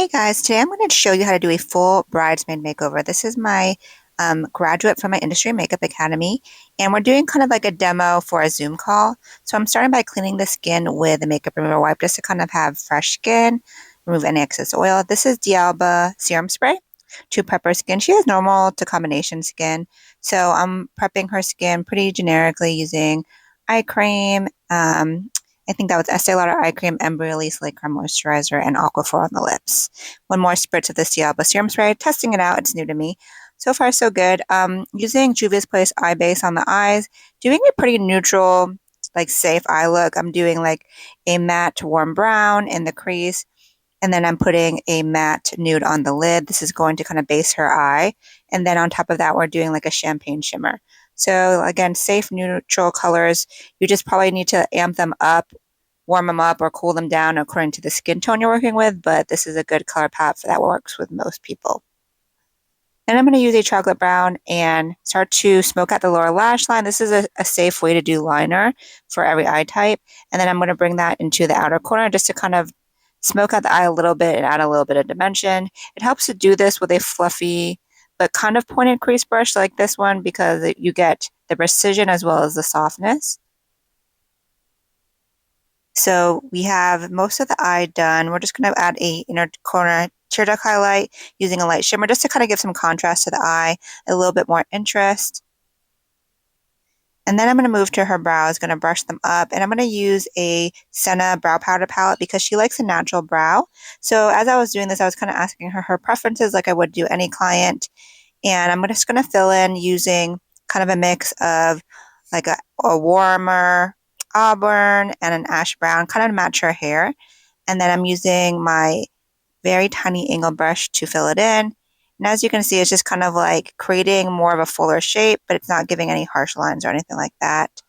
Hey guys, today I'm going to show you how to do a full bridesmaid makeover. This is my graduate from my industry makeup academy, and we're doing kind of like a demo for a Zoom call. So I'm starting by cleaning the skin with a makeup remover wipe just to kind of have fresh skin, remove any excess oil. This is D'Alba serum spray to prep her skin. She has normal to combination skin, so I'm prepping her skin pretty generically using eye cream, I think that was Estee Lauder Eye Cream, Embryolisse Lait Creme Moisturizer, and Aquaphor on the lips. One more spritz of this D'Alba Serum Spray. Testing it out. It's new to me. So far, so good. Using Juvia's Place Eye Base on the eyes. Doing a pretty neutral, like safe eye look. I'm doing like a matte warm brown in the crease. And then I'm putting a matte nude on the lid. This is going to kind of base her eye. And then on top of that, we're doing like a champagne shimmer. So again, safe, neutral colors. You just probably need to amp them up, warm them up, or cool them down according to the skin tone you're working with, but this is a good color palette that works with most people. Then I'm going to use a chocolate brown and start to smoke out the lower lash line. This is a safe way to do liner for every eye type. And then I'm going to bring that into the outer corner just to kind of smoke out the eye a little bit and add a little bit of dimension. It helps to do this with a fluffy but kind of pointed crease brush like this one because you get the precision as well as the softness. So we have most of the eye done. We're just going to add a inner corner tear duct highlight using a light shimmer just to kind of give some contrast to the eye, a little bit more interest. And then I'm going to move to her brows, going to brush them up, and I'm going to use a Senna brow powder palette because she likes a natural brow. So as I was doing this, I was kind of asking her preferences like I would do any client. And I'm just going to fill in using kind of a mix of like a warmer auburn and an ash brown, kind of match her hair. And then I'm using my very tiny angle brush to fill it in. And as you can see, it's just kind of like creating more of a fuller shape, but it's not giving any harsh lines or anything like that.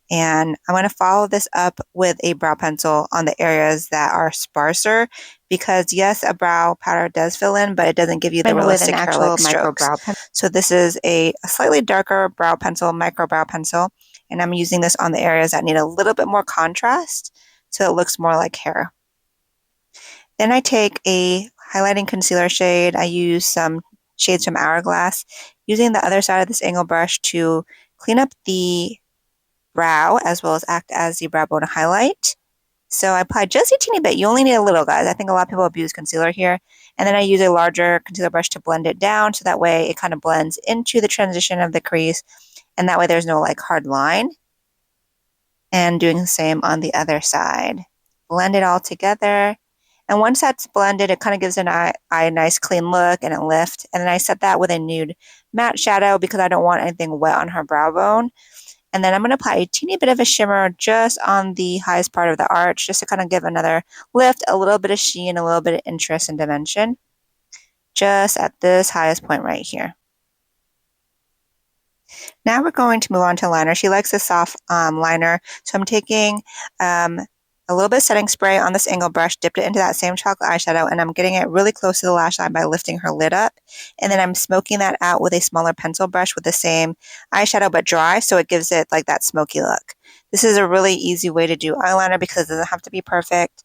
And I'm going to follow this up with a brow pencil on the areas that are sparser because yes, a brow powder does fill in, but it doesn't give you the realistic hair-like strokes. So this is a slightly darker brow pencil, micro brow pencil, and I'm using this on the areas that need a little bit more contrast so it looks more like hair. Then I take a highlighting concealer shade. I use some shades from Hourglass, using the other side of this angle brush to clean up the brow as well as act as the brow bone highlight. So I apply just a teeny bit. You only need a little, guys. I think a lot of people abuse concealer here. And then I use a larger concealer brush to blend it down so that way it kind of blends into the transition of the crease. And that way there's no like hard line. And doing the same on the other side. Blend it all together. And once that's blended, it kind of gives an eye a nice clean look and a lift. And then I set that with a nude matte shadow because I don't want anything wet on her brow bone. And then I'm going to apply a teeny bit of a shimmer just on the highest part of the arch, just to kind of give another lift, a little bit of sheen, a little bit of interest and dimension, just at this highest point right here. Now we're going to move on to liner. She likes a soft liner, so I'm taking a little bit of setting spray on this angle brush, dipped it into that same chocolate eyeshadow, and I'm getting it really close to the lash line by lifting her lid up. And then I'm smoking that out with a smaller pencil brush with the same eyeshadow but dry, so it gives it like that smoky look. This is a really easy way to do eyeliner because it doesn't have to be perfect.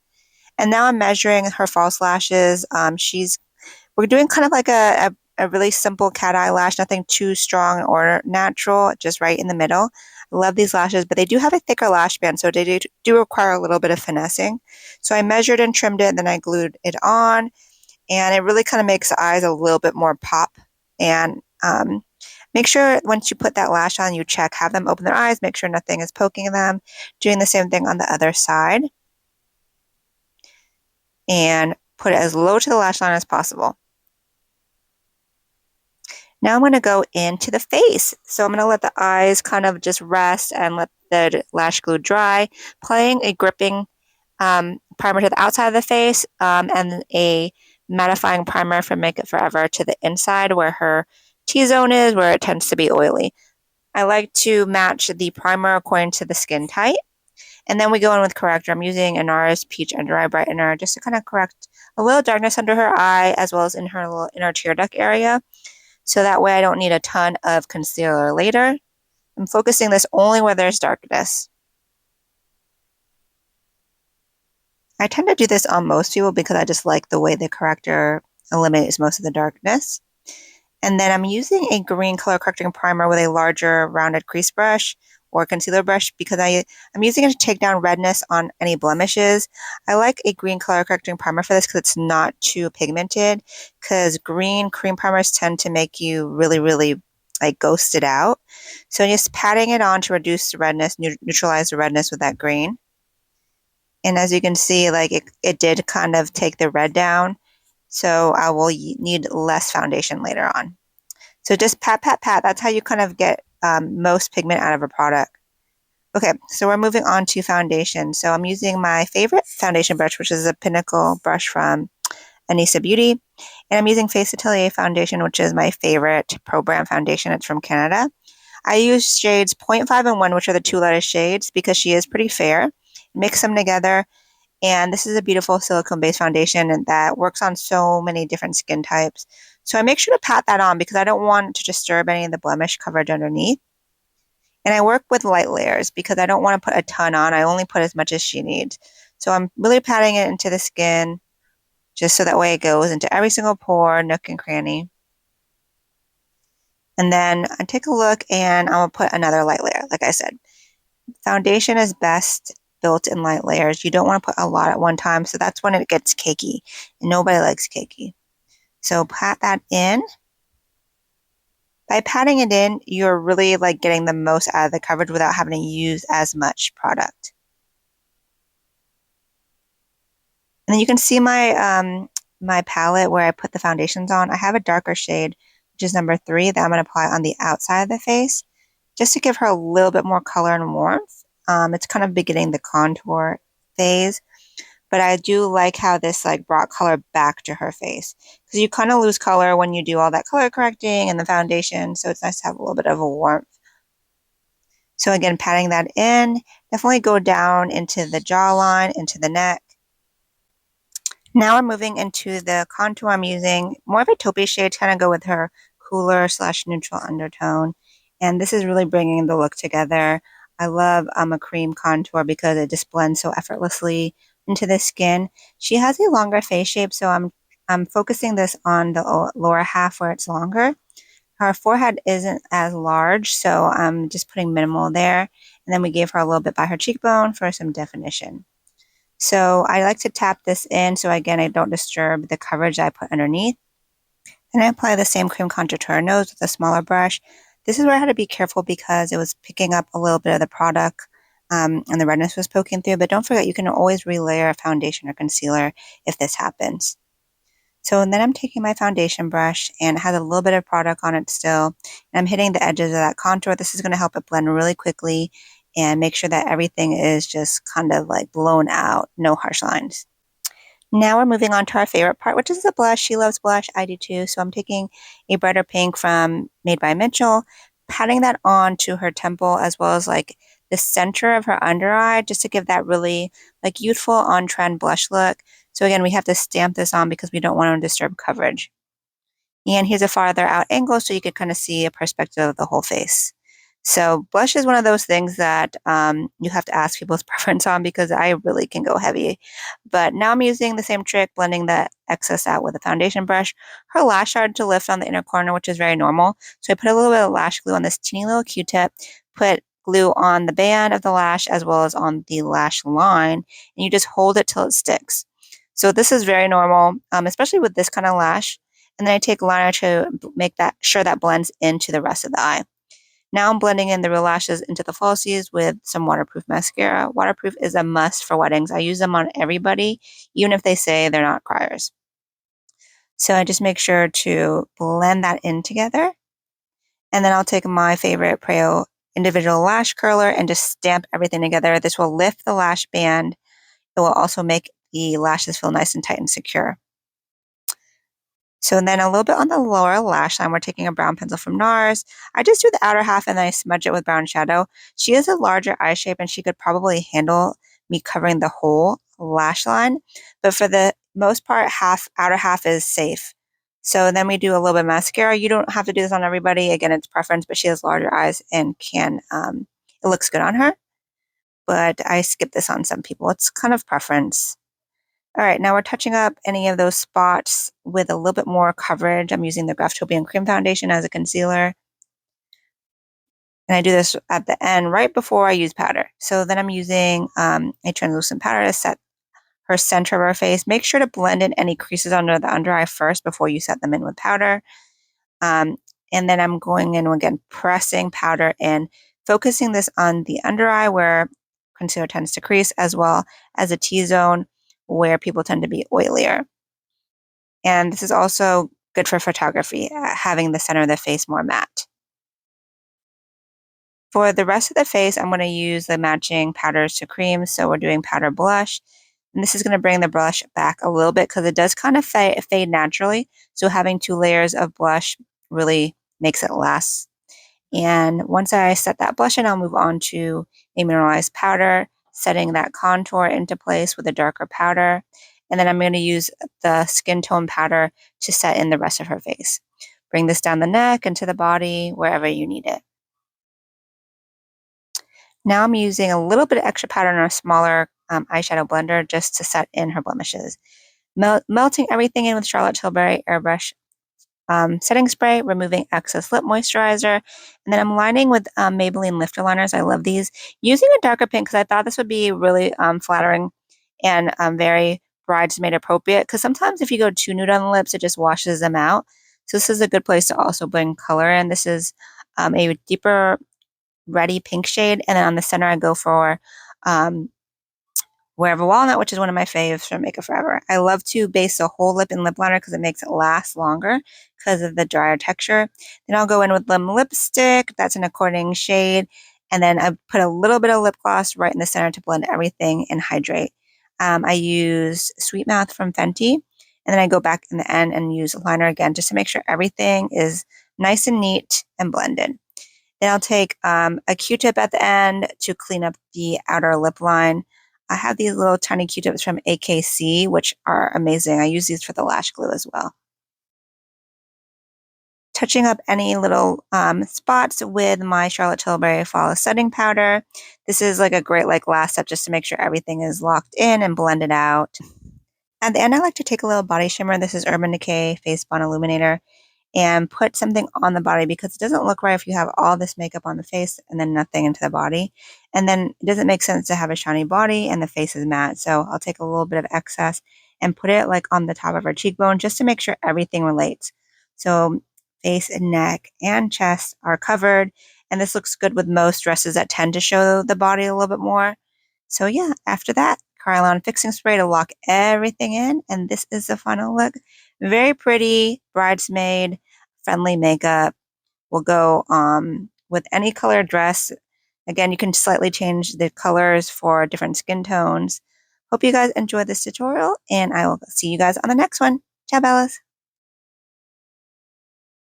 And now I'm measuring her false lashes. We're doing kind of like a really simple cat eyelash, nothing too strong or natural, just right in the middle. I love these lashes, but they do have a thicker lash band, so they do require a little bit of finessing. So I measured and trimmed it, and then I glued it on, and it really kind of makes the eyes a little bit more pop. And make sure once you put that lash on, you check, have them open their eyes, make sure nothing is poking them. Doing the same thing on the other side. And put it as low to the lash line as possible. Now I'm going to go into the face. So I'm going to let the eyes kind of just rest and let the lash glue dry, applying a gripping primer to the outside of the face and a mattifying primer from Make It Forever to the inside where her T-zone is, where it tends to be oily. I like to match the primer according to the skin type. And then we go in with corrector. I'm using a NARS Peach Undereye Brightener just to kind of correct a little darkness under her eye as well as in her little inner tear duct area. So that way I don't need a ton of concealer later. I'm focusing this only where there's darkness. I tend to do this on most people because I just like the way the corrector eliminates most of the darkness. And then I'm using a green color correcting primer with a larger rounded crease brush or concealer brush because I'm using it to take down redness on any blemishes. I like a green color correcting primer for this because it's not too pigmented, because green cream primers tend to make you really, really like ghost it out. So I'm just patting it on to reduce the redness, neutralize the redness with that green. And as you can see, like it did kind of take the red down. So I will need less foundation later on. So just pat, pat, pat. That's how you kind of get most pigment out of a product. Okay, so we're moving on to foundation. So I'm using my favorite foundation brush, which is a Pinnacle brush from Anissa Beauty. And I'm using Face Atelier foundation, which is my favorite Pro Brand foundation. It's from Canada. I use shades 0.5 and 1, which are the two lightest shades, because she is pretty fair. Mix them together. And this is a beautiful silicone-based foundation and that works on so many different skin types. So I make sure to pat that on because I don't want to disturb any of the blemish coverage underneath. And I work with light layers because I don't want to put a ton on. I only put as much as she needs. So I'm really patting it into the skin just so that way it goes into every single pore, nook and cranny. And then I take a look and I'm going to put another light layer. Like I said, foundation is best built in light layers. You don't want to put a lot at one time, so that's when it gets cakey, and nobody likes cakey. So pat that in. By patting it in, you're really like getting the most out of the coverage without having to use as much product. And then you can see my palette where I put the foundations on. I have a darker shade, which is number 3, that I'm going to apply on the outside of the face, just to give her a little bit more color and warmth. It's kind of beginning the contour phase, but I do like how this like brought color back to her face, because you kind of lose color when you do all that color correcting and the foundation, so it's nice to have a little bit of a warmth. So again, patting that in, definitely go down into the jawline, into the neck. Now we're moving into the contour. I'm using more of a taupey shade to kind of go with her cooler / neutral undertone. And this is really bringing the look together. I love a cream contour because it just blends so effortlessly into the skin. She has a longer face shape, so I'm focusing this on the lower half where it's longer. Her forehead isn't as large, so I'm just putting minimal there. And then we gave her a little bit by her cheekbone for some definition. So I like to tap this in so again I don't disturb the coverage I put underneath. Then I apply the same cream contour to her nose with a smaller brush. This is where I had to be careful because it was picking up a little bit of the product and the redness was poking through. But don't forget, you can always relayer a foundation or concealer if this happens. So then I'm taking my foundation brush and it has a little bit of product on it still. And I'm hitting the edges of that contour. This is going to help it blend really quickly and make sure that everything is just kind of like blown out, no harsh lines. Now we're moving on to our favorite part, which is the blush. She loves blush. I do too. So I'm taking a brighter pink from Made by Mitchell, patting that on to her temple as well as like the center of her under eye, just to give that really like youthful on-trend blush look. So again, we have to stamp this on because we don't want to disturb coverage. And here's a farther out angle so you can kind of see a perspective of the whole face. So blush is one of those things that you have to ask people's preference on because I really can go heavy. But now I'm using the same trick, blending the excess out with a foundation brush. Her lash started to lift on the inner corner, which is very normal. So I put a little bit of lash glue on this teeny little Q-tip, put glue on the band of the lash as well as on the lash line, and you just hold it till it sticks. So this is very normal, especially with this kind of lash. And then I take liner to make that sure that blends into the rest of the eye. Now I'm blending in the real lashes into the falsies with some waterproof mascara. Waterproof is a must for weddings. I use them on everybody, even if they say they're not criers. So I just make sure to blend that in together. And then I'll take my favorite Preo individual lash curler and just stamp everything together. This will lift the lash band. It will also make the lashes feel nice and tight and secure. So then a little bit on the lower lash line, we're taking a brown pencil from NARS. I just do the outer half and then I smudge it with brown shadow. She has a larger eye shape and she could probably handle me covering the whole lash line. But for the most part, outer half is safe. So then we do a little bit of mascara. You don't have to do this on everybody. Again, it's preference, but she has larger eyes and it looks good on her. But I skip this on some people. It's kind of preference. All right, now we're touching up any of those spots with a little bit more coverage. I'm using the Graftobian Cream Foundation as a concealer. And I do this at the end right before I use powder. So then I'm using a translucent powder to set her center of her face. Make sure to blend in any creases under the under eye first before you set them in with powder. And then I'm going in again, pressing powder in, focusing this on the under eye where concealer tends to crease, as well as the T-zone where people tend to be oilier. And this is also good for photography, having the center of the face more matte. For the rest of the face, I'm going to use the matching powders to cream. So we're doing powder blush. And this is going to bring the brush back a little bit because it does kind of fade naturally. So having 2 layers of blush really makes it last. And once I set that blush in, I'll move on to a mineralized powder, setting that contour into place with a darker powder. And then I'm going to use the skin tone powder to set in the rest of her face. Bring this down the neck and to the body, wherever you need it. Now I'm using a little bit of extra powder in a smaller eyeshadow blender just to set in her blemishes. Melting everything in with Charlotte Tilbury Airbrush setting spray, removing excess lip moisturizer, and then I'm lining with Maybelline lifter liners. I love these. Using a darker pink because I thought this would be really flattering and very bridesmaid appropriate, because sometimes if you go too nude on the lips, it just washes them out. So this is a good place to also bring color in. This is a deeper reddy pink shade, and then on the center I go for Wherever Walnut, which is one of my faves from Makeup Forever. I love to base the whole lip in lip liner because it makes it last longer because of the drier texture. Then I'll go in with Lim Lipstick. That's an according shade. And then I put a little bit of lip gloss right in the center to blend everything and hydrate. I use Sweet Mouth from Fenty. And then I go back in the end and use liner again just to make sure everything is nice and neat and blended. Then I'll take a Q-tip at the end to clean up the outer lip line. I have these little tiny Q-tips from AKC, which are amazing. I use these for the lash glue as well. Touching up any little spots with my Charlotte Tilbury Flawless Setting Powder. This is like a great last step just to make sure everything is locked in and blended out. At the end, I like to take a little body shimmer. This is Urban Decay Face Bond Illuminator, and put something on the body because it doesn't look right if you have all this makeup on the face and then nothing into the body. And then it doesn't make sense to have a shiny body and the face is matte. So I'll take a little bit of excess and put it on the top of her cheekbone just to make sure everything relates. So face and neck and chest are covered. And this looks good with most dresses that tend to show the body a little bit more. So yeah, after that, Kryolan fixing spray to lock everything in. And this is the final look. Very pretty, bridesmaid, friendly makeup. Will go with any color dress. Again, you can slightly change the colors for different skin tones. Hope you guys enjoyed this tutorial, and I will see you guys on the next one. Ciao, Bellas.